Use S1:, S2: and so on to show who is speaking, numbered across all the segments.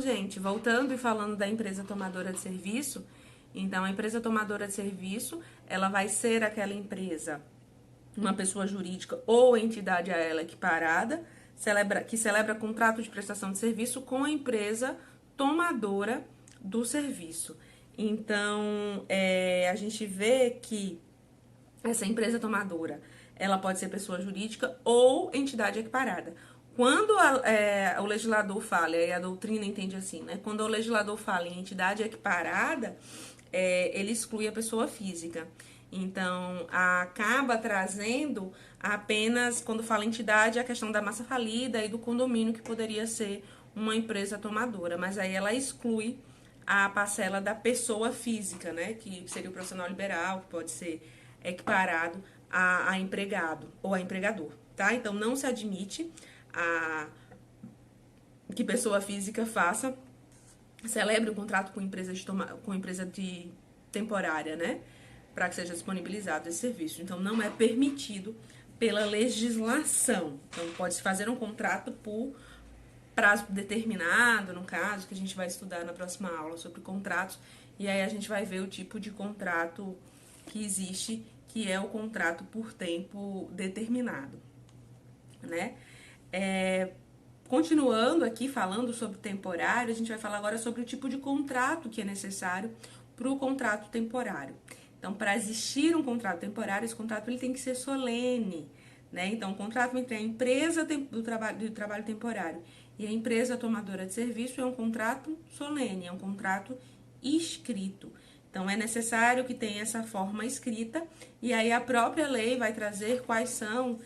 S1: gente, voltando e falando da empresa tomadora de serviço, então a empresa tomadora de serviço, ela vai ser aquela empresa, uma pessoa jurídica ou entidade a ela equiparada, que celebra contrato de prestação de serviço com a empresa tomadora do serviço. Então, a gente vê que essa empresa tomadora, ela pode ser pessoa jurídica ou entidade equiparada. Quando o legislador fala, e a doutrina entende assim, né? Quando o legislador fala em entidade equiparada, ele exclui a pessoa física. Então, acaba trazendo apenas, quando fala entidade, a questão da massa falida e do condomínio, que poderia ser uma empresa tomadora. Mas aí ela exclui a parcela da pessoa física, né? Que seria o profissional liberal, que pode ser equiparado a empregado ou a empregador, tá? Então, não se admite que pessoa física celebre um contrato com empresa de temporária, né? Para que seja disponibilizado esse serviço. Então, não é permitido pela legislação. Então, pode-se fazer um contrato por prazo determinado, no caso, que a gente vai estudar na próxima aula sobre contratos, e aí a gente vai ver o tipo de contrato que existe, que é o contrato por tempo determinado, né? Continuando aqui falando sobre temporário, a gente vai falar agora sobre o tipo de contrato que é necessário para o contrato temporário. Então, para existir um contrato temporário, esse contrato ele tem que ser solene, né? Então, o contrato entre a empresa do trabalho temporário e a empresa tomadora de serviço é um contrato solene, é um contrato escrito. Então, é necessário que tenha essa forma escrita, e aí a própria lei vai trazer quais são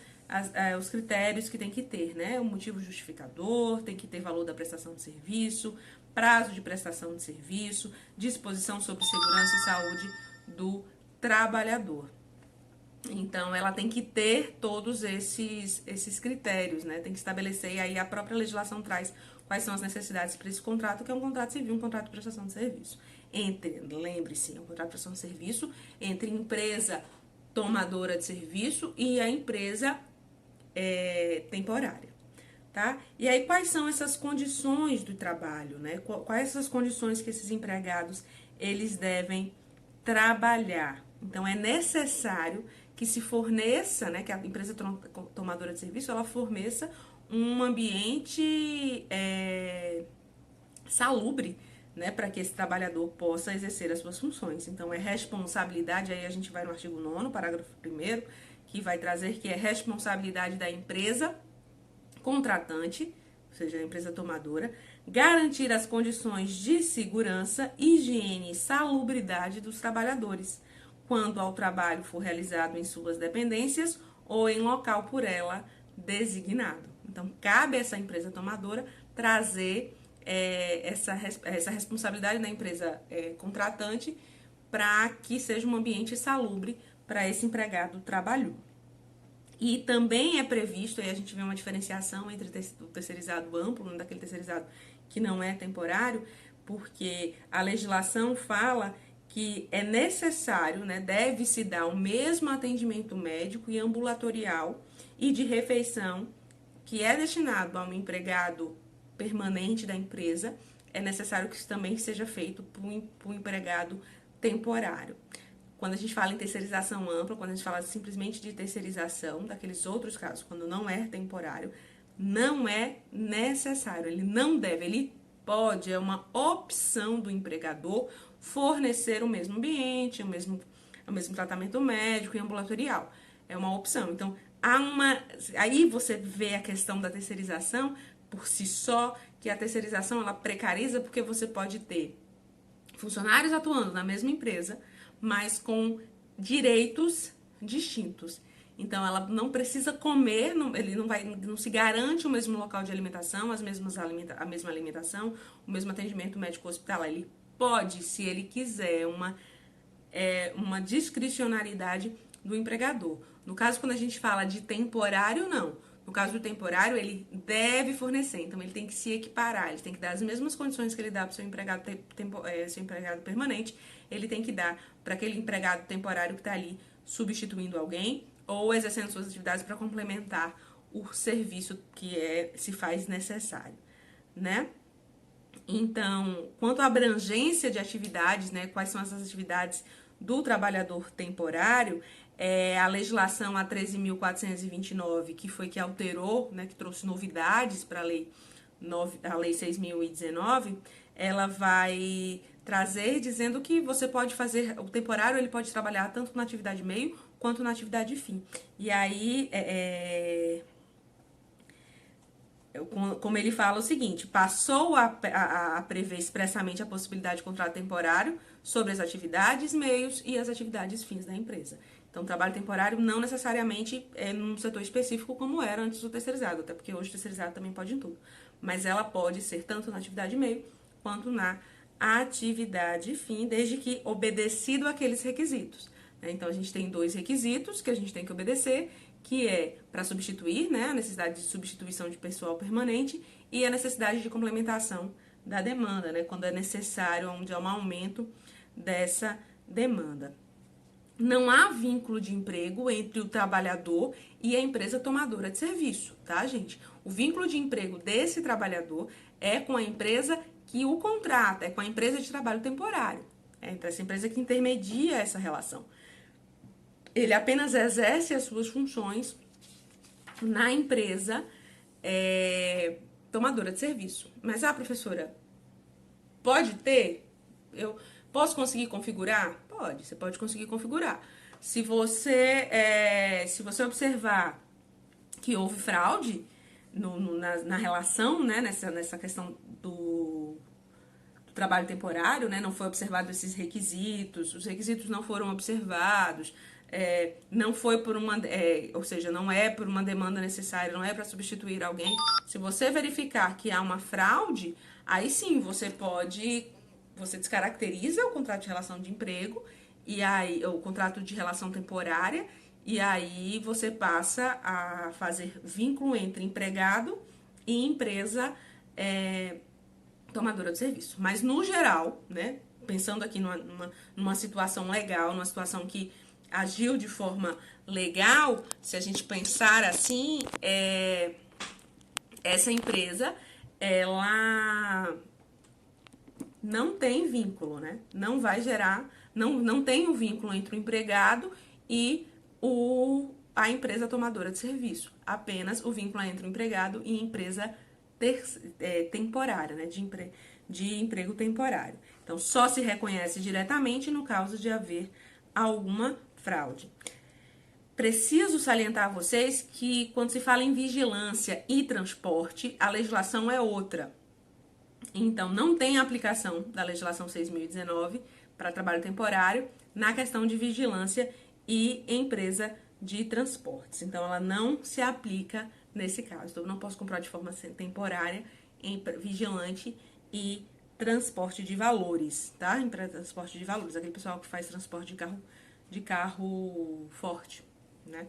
S1: os critérios que tem que ter, né? O motivo justificador, tem que ter valor da prestação de serviço, prazo de prestação de serviço, disposição sobre segurança e saúde do trabalhador. Então, ela tem que ter todos esses critérios, né? Tem que estabelecer, e aí a própria legislação traz quais são as necessidades para esse contrato, que é um contrato civil, um contrato de prestação de serviço. Lembre-se, é um contrato de prestação de serviço entre empresa tomadora de serviço e a empresa temporária, tá? E aí, quais são essas condições do trabalho, né? Quais essas condições que esses empregados, eles devem trabalhar? Então, é necessário que se forneça, né, que a empresa tomadora de serviço, ela forneça um ambiente salubre, né, para que esse trabalhador possa exercer as suas funções. Então, é responsabilidade, aí a gente vai no artigo 9º, parágrafo 1º, que vai trazer que é responsabilidade da empresa contratante, ou seja, a empresa tomadora, garantir as condições de segurança, higiene e salubridade dos trabalhadores, quando ao trabalho for realizado em suas dependências ou em local por ela designado. Então, cabe a essa empresa tomadora trazer essa responsabilidade da empresa contratante para que seja um ambiente salubre para esse empregado trabalhador. E também é previsto, aí a gente vê uma diferenciação entre o terceirizado amplo, né, daquele terceirizado que não é temporário, porque a legislação fala que é necessário, né, deve-se dar o mesmo atendimento médico e ambulatorial e de refeição que é destinado a um empregado permanente da empresa, é necessário que isso também seja feito para um empregado temporário. Quando a gente fala em terceirização ampla, quando a gente fala simplesmente de terceirização, daqueles outros casos, quando não é temporário, não é necessário, ele não deve, ele pode, é uma opção do empregador fornecer o mesmo ambiente, o mesmo tratamento médico e ambulatorial. É uma opção. Então, aí você vê a questão da terceirização por si só, que a terceirização ela precariza porque você pode ter funcionários atuando na mesma empresa, mas com direitos distintos. Então, ela não precisa comer, ele não se garante o mesmo local de alimentação, a mesma alimentação, o mesmo atendimento médico hospitalar. Ele pode, se ele quiser, uma discricionariedade do empregador. No caso, quando a gente fala de temporário, não. No caso do temporário, ele deve fornecer, então ele tem que se equiparar, ele tem que dar as mesmas condições que ele dá para o seu empregado permanente, ele tem que dar para aquele empregado temporário que está ali substituindo alguém ou exercendo suas atividades para complementar o serviço que se faz necessário, né? Então, quanto à abrangência de atividades, né, quais são essas atividades do trabalhador temporário, a legislação A 13.429, que foi que alterou, né, que trouxe novidades para a lei 6.019, ela vai trazer dizendo que você pode fazer, o temporário ele pode trabalhar tanto na atividade meio quanto na atividade fim. E aí, como ele fala o seguinte, passou a prever expressamente a possibilidade de contrato temporário sobre as atividades meios e as atividades fins da empresa. Então, trabalho temporário não necessariamente é num setor específico como era antes do terceirizado, até porque hoje o terceirizado também pode em tudo. Mas ela pode ser tanto na atividade meio quanto na atividade fim, desde que obedecido aqueles requisitos. Então, a gente tem 2 requisitos que a gente tem que obedecer, que é para substituir, né, a necessidade de substituição de pessoal permanente e a necessidade de complementação da demanda, né, quando é necessário, onde há um aumento dessa demanda. Não há vínculo de emprego entre o trabalhador e a empresa tomadora de serviço, tá, gente? O vínculo de emprego desse trabalhador é com a empresa que o contrata, é com a empresa de trabalho temporário. Então, essa empresa que intermedia essa relação. Ele apenas exerce as suas funções na empresa tomadora de serviço. Mas, professora, pode ter? Eu posso conseguir configurar? Pode, você pode conseguir configurar. Se você observar que houve fraude na relação, né, nessa questão do trabalho temporário, né, não foi observado esses requisitos, os requisitos não foram observados, não foi por ou seja, não é por uma demanda necessária, não é para substituir alguém. Se você verificar que há uma fraude, aí sim você descaracteriza o contrato de relação de emprego e aí o contrato de relação temporária e aí você passa a fazer vínculo entre empregado e empresa tomadora de serviço. Mas no geral, né, pensando aqui numa situação legal, numa situação que agiu de forma legal, se a gente pensar assim, essa empresa, ela não tem vínculo, né? Não vai gerar, não tem o vínculo entre o empregado e a empresa tomadora de serviço. Apenas o vínculo é entre o empregado e empresa temporária, né? De emprego temporário. Então, só se reconhece diretamente no caso de haver alguma fraude. Preciso salientar a vocês que quando se fala em vigilância e transporte, a legislação é outra. Então, não tem aplicação da legislação 6.019 para trabalho temporário na questão de vigilância e empresa de transportes. Então, ela não se aplica nesse caso. Então, eu não posso comprar de forma temporária em vigilante e transporte de valores, tá? Em transporte de valores, aquele pessoal que faz transporte de carro forte, né?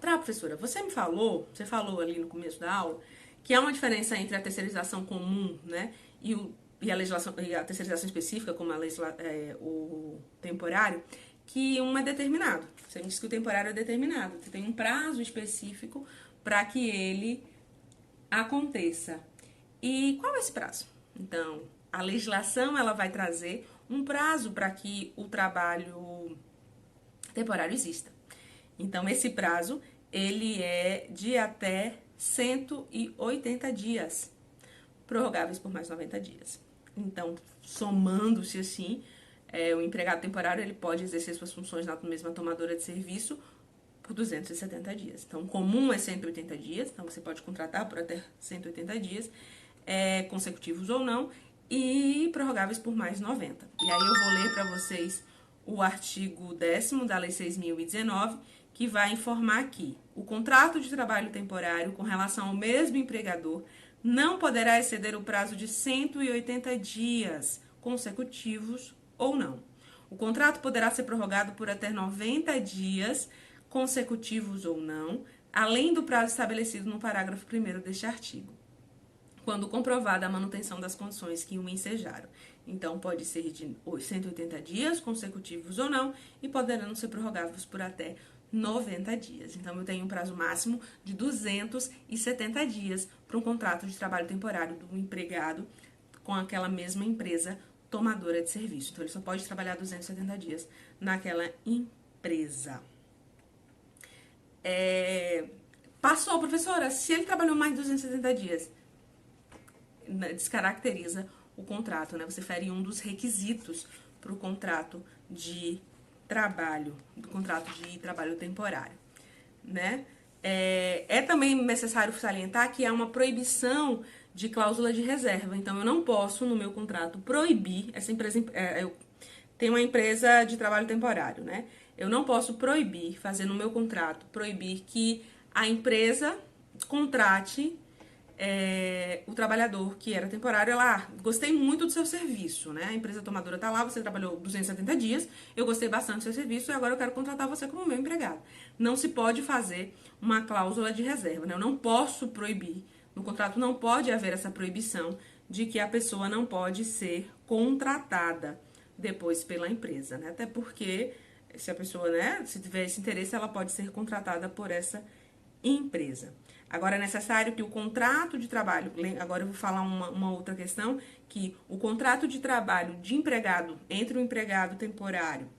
S1: Professora, você falou ali no começo da aula que há uma diferença entre a terceirização comum, né, e a terceirização específica, como o temporário, que um é determinado. Você me disse que o temporário é determinado. Você tem um prazo específico para que ele aconteça. E qual é esse prazo? Então, a legislação ela vai trazer um prazo para que o trabalho temporário exista. Então, esse prazo, ele é de até 180 dias, prorrogáveis por mais 90 dias. Então, somando-se assim, o empregado temporário ele pode exercer suas funções na mesma tomadora de serviço por 270 dias. Então, o comum é 180 dias, então você pode contratar por até 180 dias, consecutivos ou não, e prorrogáveis por mais 90. E aí eu vou ler para vocês o artigo 10º da Lei 6.019, que vai informar que o contrato de trabalho temporário com relação ao mesmo empregador não poderá exceder o prazo de 180 dias consecutivos ou não. O contrato poderá ser prorrogado por até 90 dias consecutivos ou não, além do prazo estabelecido no parágrafo 1º deste artigo, quando comprovada a manutenção das condições que o ensejaram. Então, pode ser de 180 dias consecutivos ou não, e poderão ser prorrogados por até 90 dias. Então, eu tenho um prazo máximo de 270 dias para um contrato de trabalho temporário do empregado com aquela mesma empresa tomadora de serviço. Então, ele só pode trabalhar 270 dias naquela empresa. Passou, professora, se ele trabalhou mais de 270 dias, descaracteriza o contrato, né? Você fere um dos requisitos para o contrato de trabalho, do contrato de trabalho temporário, né? É também necessário salientar que há uma proibição de cláusula de reserva. Então, eu não posso, no meu contrato, proibir essa empresa. Eu tenho uma empresa de trabalho temporário, né? Eu não posso proibir, fazer no meu contrato, proibir que a empresa contrate o trabalhador que era temporário. Gostei muito do seu serviço, né? A empresa tomadora tá lá, você trabalhou 270 dias, eu gostei bastante do seu serviço e agora eu quero contratar você como meu empregado. Não se pode fazer uma cláusula de reserva, né? Eu não posso proibir, no contrato não pode haver essa proibição de que a pessoa não pode ser contratada depois pela empresa, né? Até porque se a pessoa, né, se tiver esse interesse, ela pode ser contratada por essa empresa. Agora, é necessário que o contrato de trabalho, agora eu vou falar uma outra questão, que o contrato de trabalho de empregado, entre o empregado temporário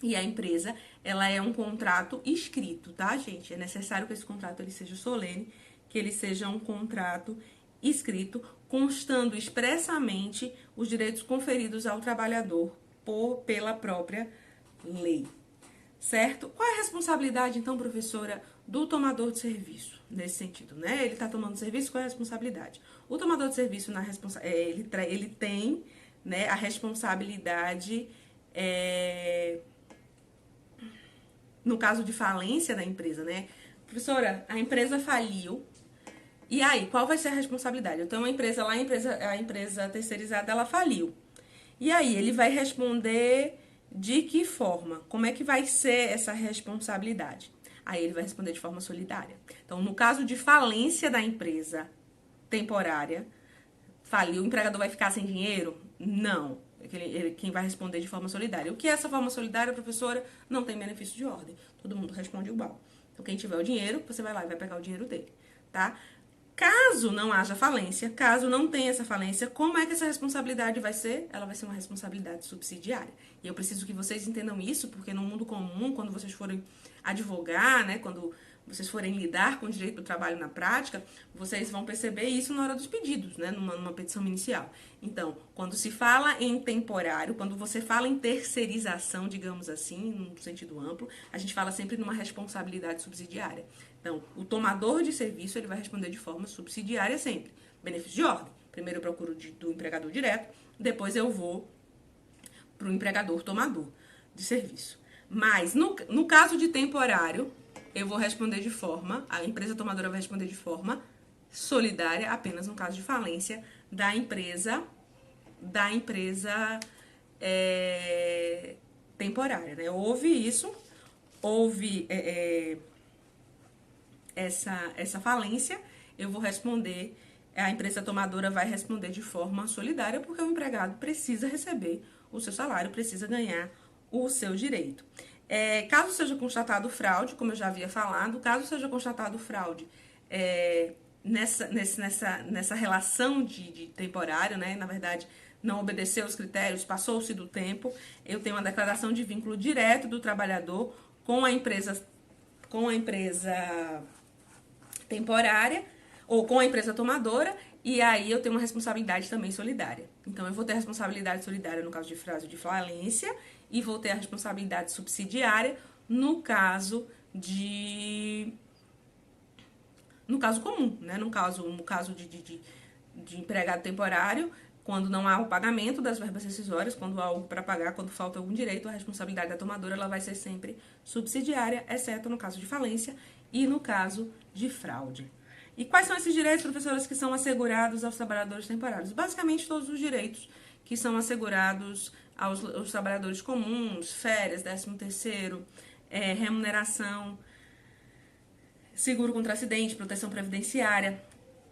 S1: e a empresa, ela é um contrato escrito, tá, gente? É necessário que esse contrato ele seja solene, que ele seja um contrato escrito, constando expressamente os direitos conferidos ao trabalhador pela própria lei. Certo? Qual é a responsabilidade, então, professora, do tomador de serviço, nesse sentido, né? Ele está tomando serviço, qual é a responsabilidade? O tomador de serviço, ele tem, né, a responsabilidade, no caso de falência da empresa, né? Professora, a empresa faliu, e aí, qual vai ser a responsabilidade? Eu tenho uma empresa lá, a empresa terceirizada, ela faliu. E aí, ele vai responder de que forma? Como é que vai ser essa responsabilidade? Aí ele vai responder de forma solidária. Então, no caso de falência da empresa temporária, faliu, o empregador vai ficar sem dinheiro? Não. Quem vai responder de forma solidária. O que é essa forma solidária, professora? Não tem benefício de ordem. Todo mundo responde igual. Então, quem tiver o dinheiro, você vai lá e vai pegar o dinheiro dele, tá? Caso não haja falência, caso não tenha essa falência, como é que essa responsabilidade vai ser? Ela vai ser uma responsabilidade subsidiária. E eu preciso que vocês entendam isso, porque no mundo comum, quando vocês forem advogar, né, quando vocês forem lidar com o direito do trabalho na prática, vocês vão perceber isso na hora dos pedidos, né, numa petição inicial. Então, quando se fala em temporário, quando você fala em terceirização, digamos assim, num sentido amplo, a gente fala sempre numa responsabilidade subsidiária. Então, o tomador de serviço, ele vai responder de forma subsidiária sempre. Benefício de ordem. Primeiro eu procuro do empregador direto, depois eu vou para o empregador tomador de serviço. Mas, no caso de temporário, eu vou responder de forma, a empresa tomadora vai responder de forma solidária, apenas no caso de falência da empresa temporária, né? Houve isso, houve essa falência, eu vou responder, a empresa tomadora vai responder de forma solidária, porque o empregado precisa receber o seu salário, precisa ganhar o seu direito. Caso seja constatado fraude, como eu já havia falado, caso seja constatado fraude nessa relação de temporário, né, na verdade, não obedeceu aos critérios, passou-se do tempo, eu tenho uma declaração de vínculo direto do trabalhador com a empresa temporária ou com a empresa tomadora, e aí eu tenho uma responsabilidade também solidária. Então, eu vou ter a responsabilidade solidária no caso de fraude de falência e vou ter a responsabilidade subsidiária no caso comum, né? No caso de empregado temporário, quando não há o pagamento das verbas rescisórias, quando há algo para pagar, quando falta algum direito, a responsabilidade da tomadora ela vai ser sempre subsidiária, exceto no caso de falência e no caso de fraude. E quais são esses direitos, professoras, que são assegurados aos trabalhadores temporários? Basicamente, todos os direitos que são assegurados aos trabalhadores comuns, férias, 13º, remuneração, seguro contra acidente, proteção previdenciária,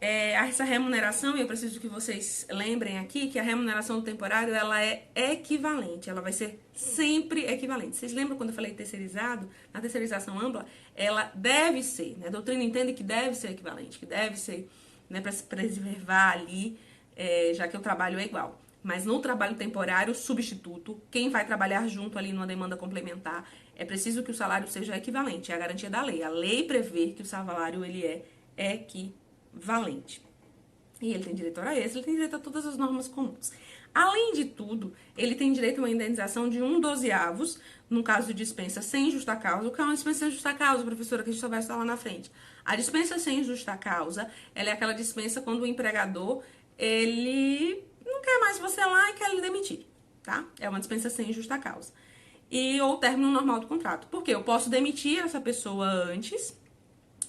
S1: essa remuneração, e eu preciso que vocês lembrem aqui que a remuneração do temporário, ela é equivalente, ela vai ser sempre equivalente. Vocês lembram quando eu falei terceirizado? Na terceirização ampla, ela deve ser, né? A doutrina entende que deve ser equivalente, que deve ser, né, para se preservar ali, já que o trabalho é igual. Mas no trabalho temporário, substituto, quem vai trabalhar junto ali numa demanda complementar, é preciso que o salário seja equivalente, é a garantia da lei. A lei prevê que o salário ele é equivalente. E ele tem direito a hora extra, ele tem direito a todas as normas comuns. Além de tudo, ele tem direito a uma indenização de 1/12, no caso de dispensa sem justa causa. O que é uma dispensa sem justa causa, professora, que a gente só vai estar lá na frente? A dispensa sem justa causa, ela é aquela dispensa quando o empregador, ele não quer mais você lá e quer lhe demitir, tá? É uma dispensa sem justa causa. Ou término normal do contrato. Porque eu posso demitir essa pessoa antes,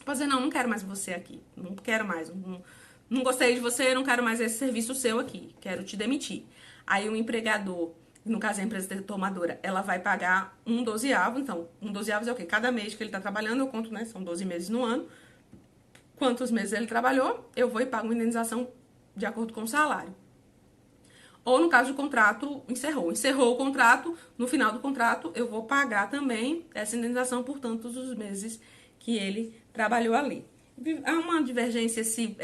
S1: posso dizer, não quero mais você aqui, não quero mais, não gostei de você, não quero mais esse serviço seu aqui, quero te demitir. Aí o empregador, no caso a empresa tomadora, ela vai pagar 1/12, então 1/12 é o quê? Cada mês que ele tá trabalhando, eu conto, né, são 12 meses no ano, quantos meses ele trabalhou, eu vou e pago uma indenização de acordo com o salário. Ou no caso do contrato, encerrou o contrato, no final do contrato eu vou pagar também essa indenização por tantos os meses que ele trabalhou ali. Há uma divergência se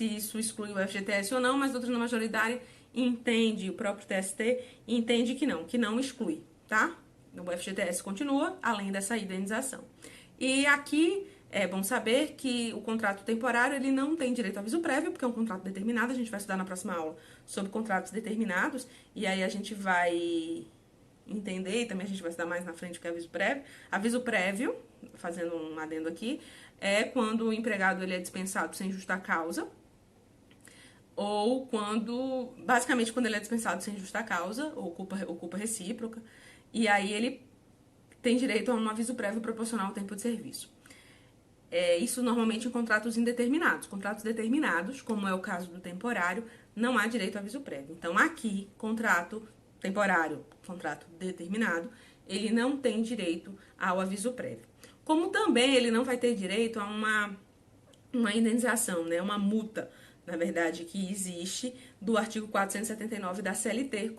S1: isso exclui o FGTS ou não, mas a doutrina majoritária entende, o próprio TST entende que não exclui, tá? O FGTS continua, além dessa indenização. E aqui é bom saber que o contrato temporário, ele não tem direito a aviso prévio, porque é um contrato determinado, a gente vai estudar na próxima aula sobre contratos determinados, e aí a gente vai entender, e também a gente vai estudar mais na frente o que é aviso prévio. Aviso prévio, fazendo um adendo aqui, é quando o empregado ele é dispensado sem justa causa, ou basicamente quando ele é dispensado sem justa causa, ou culpa recíproca, e aí ele tem direito a um aviso prévio proporcional ao tempo de serviço. Isso normalmente em contratos indeterminados. Contratos determinados, como é o caso do temporário, não há direito a aviso prévio. Então, aqui, contrato temporário, contrato determinado, ele não tem direito ao aviso prévio. Como também ele não vai ter direito a uma indenização, né, uma multa, na verdade, que existe do artigo 479 da CLT,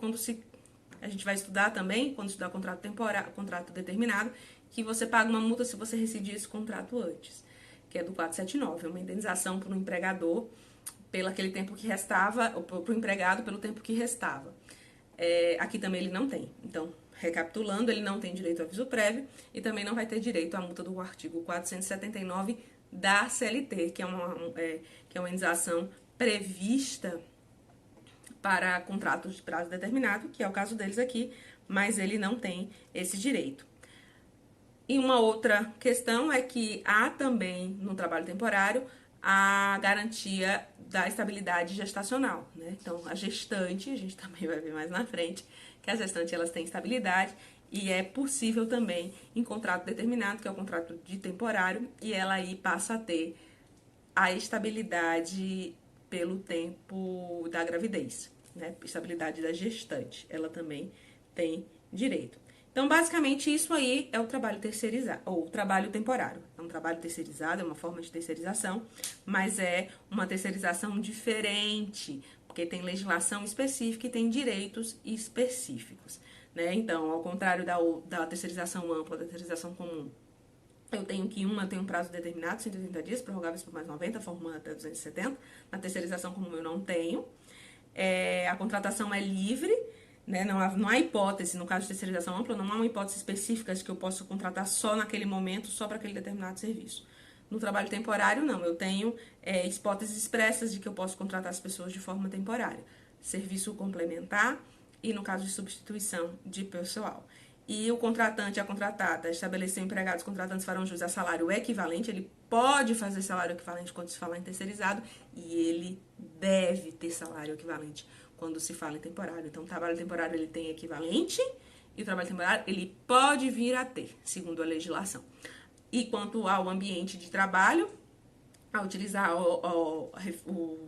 S1: a gente vai estudar também, quando estudar contrato temporário, contrato determinado, que você paga uma multa se você rescindir esse contrato antes, que é do 479, é uma indenização para o empregador pelo aquele tempo que restava, ou para o empregado pelo tempo que restava. Aqui também ele não tem. Então, recapitulando, ele não tem direito ao aviso prévio e também não vai ter direito à multa do artigo 479 da CLT, que é uma indenização prevista para contratos de prazo determinado, que é o caso deles aqui, mas ele não tem esse direito. E uma outra questão é que há também, no trabalho temporário, a garantia da estabilidade gestacional, né? Então, a gestante, a gente também vai ver mais na frente, que as gestantes elas têm estabilidade e é possível também em contrato determinado, que é o contrato de temporário, e ela aí passa a ter a estabilidade pelo tempo da gravidez, né? Estabilidade da gestante, ela também tem direito. Então, basicamente, isso aí é o trabalho terceirizado, ou o trabalho temporário. É um trabalho terceirizado, é uma forma de terceirização, mas é uma terceirização diferente, porque tem legislação específica e tem direitos específicos, né? Então, ao contrário da terceirização ampla, da terceirização comum, eu tenho um prazo determinado, 180 dias, prorrogáveis por mais 90, formando até 270. Na terceirização comum eu não tenho. A contratação é livre, né? Não há hipótese, no caso de terceirização ampla, não há uma hipótese específica de que eu possa contratar só naquele momento, só para aquele determinado serviço. No trabalho temporário, não. Eu tenho hipóteses expressas de que eu posso contratar as pessoas de forma temporária. Serviço complementar e, no caso de substituição de pessoal. E o contratante, a contratada, estabeleceu empregados contratantes farão jus a salário equivalente. Ele pode fazer salário equivalente quando se fala em terceirizado e ele deve ter salário equivalente quando se fala em temporário. Então, o trabalho temporário ele tem equivalente e o trabalho temporário ele pode vir a ter, segundo a legislação. E quanto ao ambiente de trabalho, a utilizar o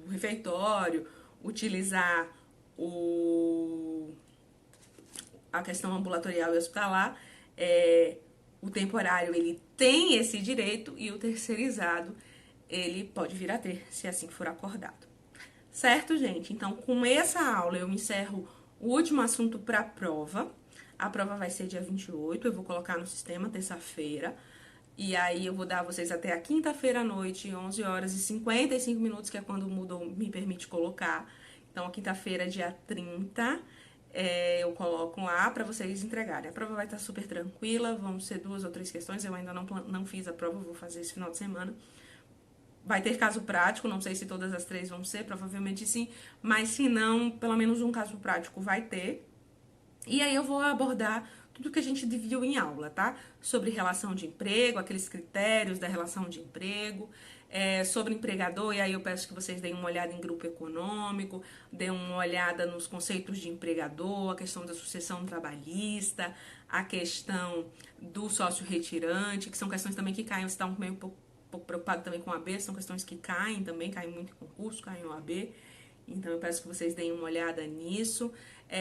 S1: refeitório, utilizar a questão ambulatorial e hospitalar, o temporário ele tem esse direito e o terceirizado ele pode vir a ter, se assim for acordado. Certo, gente? Então, com essa aula, eu encerro o último assunto para a prova. A prova vai ser dia 28, eu vou colocar no sistema terça-feira. E aí, eu vou dar a vocês até a quinta-feira à noite, 11 horas e 55 minutos, que é quando o Moodle me permite colocar. Então, a quinta-feira, dia 30, eu coloco lá para vocês entregarem. A prova vai estar super tranquila, vão ser 2 ou 3 questões. Eu ainda não fiz a prova, vou fazer esse final de semana. Vai ter caso prático, não sei se todas as 3 vão ser, provavelmente sim, mas se não, pelo menos um caso prático vai ter. E aí eu vou abordar tudo que a gente viu em aula, tá? Sobre relação de emprego, aqueles critérios da relação de emprego, sobre empregador, e aí eu peço que vocês deem uma olhada em grupo econômico, deem uma olhada nos conceitos de empregador, a questão da sucessão trabalhista, a questão do sócio retirante, que são questões também que caem, você está meio um pouco preocupado também com a AB, são questões que caem também, caem muito em concurso, caem no AB. Então, eu peço que vocês deem uma olhada nisso.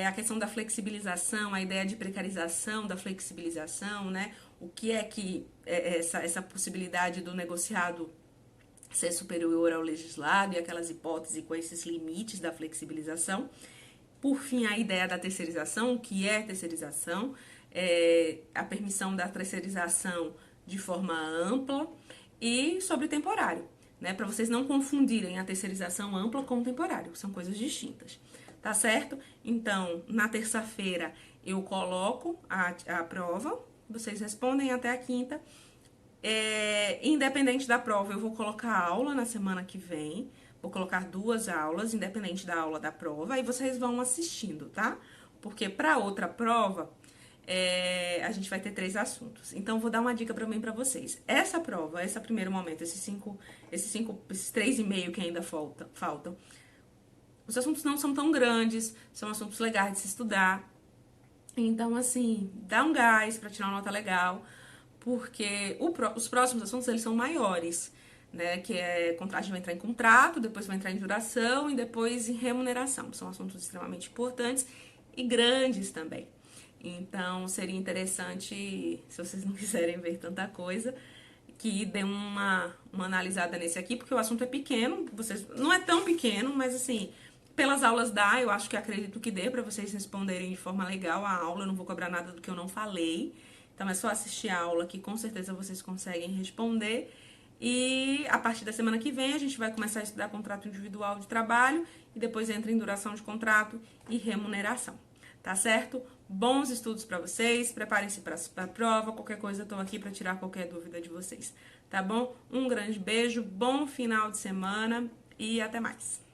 S1: A questão da flexibilização, a ideia de precarização da flexibilização, né? O que é que essa possibilidade do negociado ser superior ao legislado e aquelas hipóteses com esses limites da flexibilização. Por fim, a ideia da terceirização, o que é terceirização, a permissão da terceirização de forma ampla e sobre temporário, né? Para vocês não confundirem a terceirização ampla com o temporário, são coisas distintas, tá certo? Então, na terça-feira eu coloco a prova, vocês respondem até a quinta. Independente da prova, eu vou colocar aula na semana que vem, vou colocar 2 aulas, independente da aula da prova, aí vocês vão assistindo, tá? Porque para outra prova, a gente vai ter 3 assuntos. Então, vou dar uma dica também para vocês. Essa prova, esse primeiro momento, esses 3,5 que ainda faltam, os assuntos não são tão grandes, são assuntos legais de se estudar. Então, assim, dá um gás para tirar uma nota legal, porque os próximos assuntos, eles são maiores, né? Que a gente vai entrar em contrato, depois vai entrar em duração e depois em remuneração. São assuntos extremamente importantes e grandes também. Então, seria interessante, se vocês não quiserem ver tanta coisa, que dê uma analisada nesse aqui, porque o assunto é pequeno, não é tão pequeno, mas assim, pelas aulas dá, eu acho que acredito que dê para vocês responderem de forma legal a aula, eu não vou cobrar nada do que eu não falei. Então, é só assistir a aula que com certeza vocês conseguem responder. E a partir da semana que vem, a gente vai começar a estudar contrato individual de trabalho e depois entra em duração de contrato e remuneração. Tá certo? Bons estudos para vocês, preparem-se para a prova, qualquer coisa eu tô aqui para tirar qualquer dúvida de vocês. Tá bom? Um grande beijo, bom final de semana e até mais.